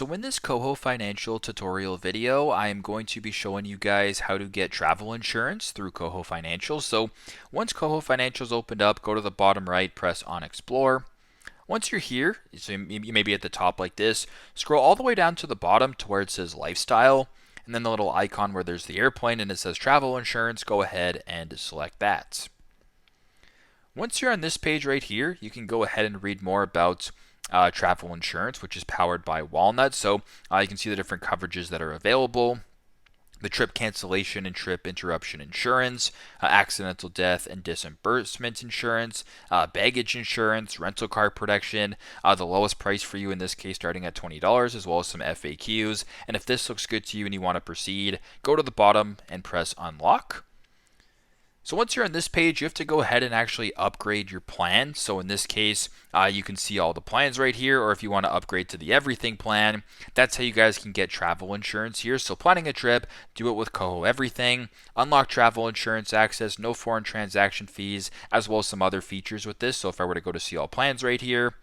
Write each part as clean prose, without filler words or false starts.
So in this KOHO financial tutorial video, I am going to be showing you guys how to get travel insurance through KOHO Financial. So once KOHO Financial is opened up, go to the bottom right, press on Explore. Once you're here, so you may be at the top like this, scroll all the way down to the bottom to where it says Lifestyle, and then the little icon where there's the airplane and it says Travel Insurance, go ahead and select that. Once you're on this page right here, you can go ahead and read more about travel insurance, which is powered by Walnut. So you can see the different coverages that are available. The trip cancellation and trip interruption insurance, accidental death and disbursement insurance, baggage insurance, rental car protection, the lowest price for you in this case starting at $20, as well as some FAQs. And if this looks good to you and you want to proceed, go to the bottom and press unlock. So once you're on this page, you have to go ahead and actually upgrade your plan. So in this case, you can see all the plans right here, or if you want to upgrade to the everything plan, that's how you guys can get travel insurance here. So planning a trip, do it with KOHO Everything, unlock travel insurance access, no foreign transaction fees, as well as some other features with this. So if I were to go to see all plans right here,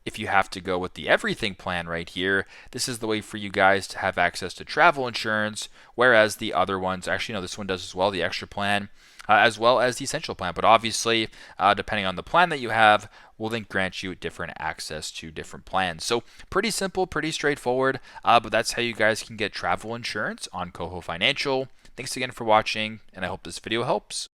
if you have to go with the everything plan right here, this is the way for you guys to have access to travel insurance, whereas the other ones, actually no, this one does as well, the extra plan, as well as the essential plan. But obviously, depending on the plan that you have, will then grant you different access to different plans. So pretty simple, pretty straightforward, but that's how you guys can get travel insurance on KOHO Financial. Thanks again for watching, and I hope this video helps.